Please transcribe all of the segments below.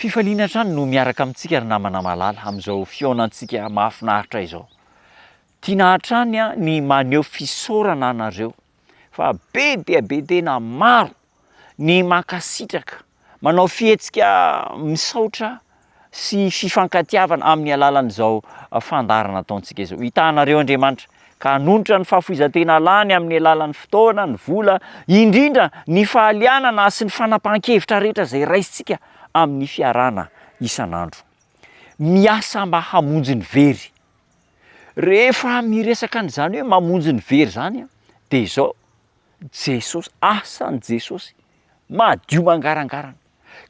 Fifaliana trano no miaraka amintsika ry namana malala amin'izao fihaonantsika mahafinaritra izao. Tiana hatrany ny maneho fisaorana anareo fa be dia be tena maro ny mankasitraka, manao fihetsika misaotra sy fifankatiavana amin'ny alalan'izao fandarana ataontsika izao. Hitanareo Andriamanitra ka hanonitra ny fahafoizan-tena lany amin'ny alalan'ny fotoana, ny vola, indrindra ny fahalianana sy ny fanapahan-kevitra rehetra izay raisitsika amin'ny fiarana isan'andro. Miasa mba hamonjy ny very. Rehefa miresaka an'izany hoe mamonjy ny very zany dia izao, Jesosy, asan'i Jesosy madio mangarangarana.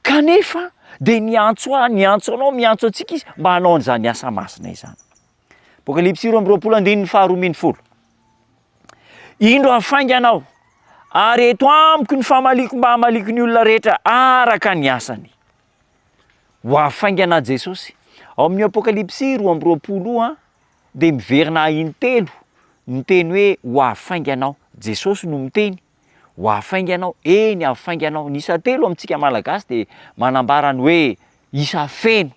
Kanefa dia niantso anao, miantso antsika izy mba hanao an'izany asa masina izany. Apokalipsy 2:2-4. Indro hafainga anao, ary eto amiko ny famaliko mba hamaliko ny olona rehetra araka ny asany. Ho hafaingana Jesosy. Ao amin'ny Apokalipsy 2:20 dia miverina intelo miteny hoe ho hafainganao. Jesosy no miteny ho hafainganao, eny hafainganao. Ny isa telo amintsika malagasy dia manambara ny hoe isa feno.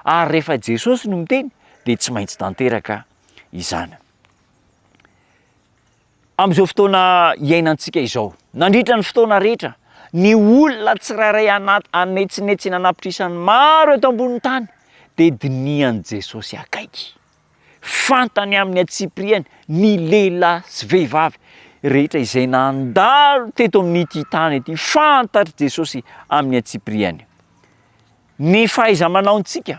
Ary rehefa Jesosy no miteny dia tsy maintsy tanteraka izany. Amin'izao fotoana iainantsika izao, nandritra ny fotoana rehetra, ny olona tsirairay anetsinetsina anapitrisany maro eto ambony tany dia dinian'i Jesosy akaiky. Fantany amin'ny atsipiriany ny lehilahy sy vehivavy rehetra izay nandalo teto amin'ity tany ity, fantatry Jesosy amin'ny atsipiriany. Ny fahaiza-manaontsika,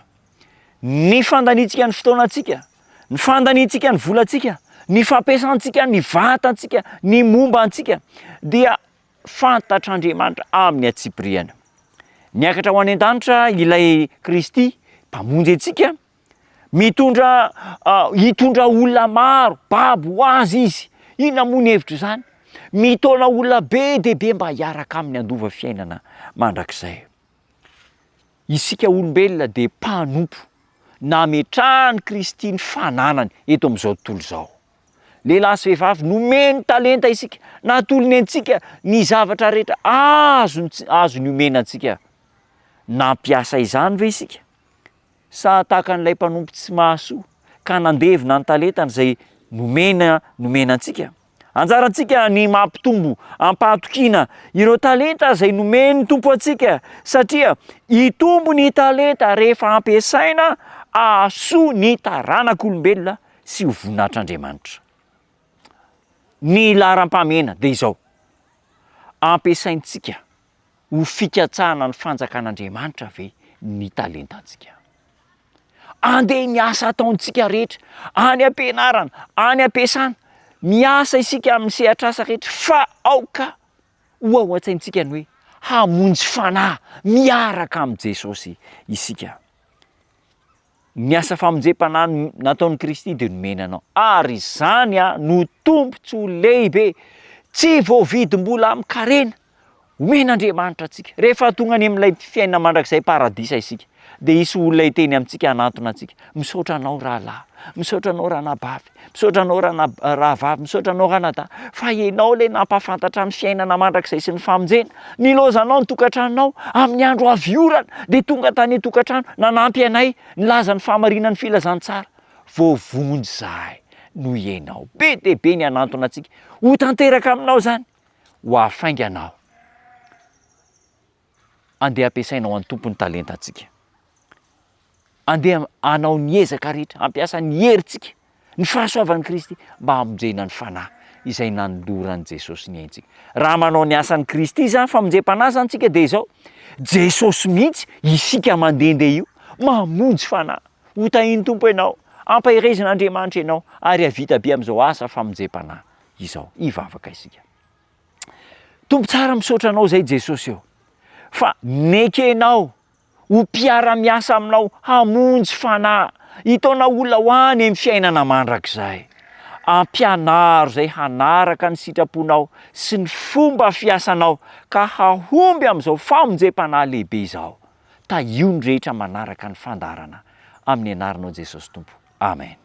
ny fandanintsika ny fotoanantsika, ny fandanintsika ny volantsika, ny fampiasantsika ny vatantsika, ny momba antsika dia fantatr'Andriamanitra amin'ny atsipiriany. Miakatra ho any an-danitra ilay Kristy mpamonjy antsika, hitondra olona maro, babo ho azy izy. Inona moa ny hevitra izany? Mitona olona be dia be mba hiaraka amin'ny andova fiainana mandrakizay. Isika olombelona dia mpanompo nametrahany Kristy ny fananany eto amin'izao tontolo izao. Lehilahy sy vehivavy nomeny talenta isika, natolony antsika ny zavatra rehetra azo ny omena antsika. Nampiasa izany ve isika? Sa tahaka an'ilay mpanompo tsy mahasoa ka nandevina ny talentany izay nomena antsika? Anjarantsika ny mampitombo, ampahatokiana ireo talenta izay nomeny tompo antsika, satria hitombo ny talenta rehefa ampiasaina ahasoa ny taranak'olombelona sy ho voninahitr'Andriamanitra. Ny laharam-pahamehana dia izao, ampiasaintsika ho fikatsahana ny fanjakan'Andriamanitra ve ny talentantsika? Andeha miasa ataontsika rehetra, any am-pianarana, any am-piasana, miasa isika amin'ny sehatr'asa rehetra, fa aoka ho ao an-tsaintsika ny hoe hamonjy fanahy miaraka amin'i Jesosy isika. Miasa famonjem-panahy nataon'i Kristy dia nomena anao, ary izany no tombontsoa lehibe tsy voavidim-bola amin'ny karena omen'Andriamanitra antsika. Rehefa tonga any amin'ilay fiainana mandrakizay paradisa isika, dia hisy olona hiteny amintsika, hanantona antsika: misaotra anao rahalahy, misaotra anao ranabavy, misaotra anao rahavavy, misaotra anao ranadahy, fa ianao ilay nampahafantatra ny fiainana mandrakizay sy ny famonjena. Nilozanao ny tokantranonao amin'ny andro avy orana dia tonga tany an-tokantrano, nanampy anay nilaza ny fahamarinan'ny filazantsara. Voavonjy izahay no ianao. Be dia be ny hanantona antsika ho tanteraka aminao izany, ho hafainga anao. Andeha ampiasainao any tompony talentantsika. Andeha hanao ny ezaka rehetra, ampiasa ny herintsika, ny fahasoavan'i Kristy mba hamonjena ny fanahy izay nanoloran'i Jesosy ny aintsika. Raha manao ny asan'i Kristy izany famonjem-panahy zany tsika dia izao, Jesosy mihitsy isika mandehandeha io mamonjy fanahy. Ho tahiny tompo ianao, ampahirezin'Andriamanitra ianao, ary havita be amin'izao asa famonjem-panahy izao. Hivavaka isika. Tompo tsara misaotra anao izay Jesosy eo, fa nekenao ho mpiara-miasa aminao hamonjy fanahy, hitaona olona ho any amin'ny fiainana mandrakizay. Ampianaro izay hanaraka ny sitraponao sy ny fomba fiasanao ka hahomby amin'izao famonjem-panahy lehibe izao. Tahio ny rehetra manaraka ny fandarana amin'ny anaranao Jesosy Tompo. Amen.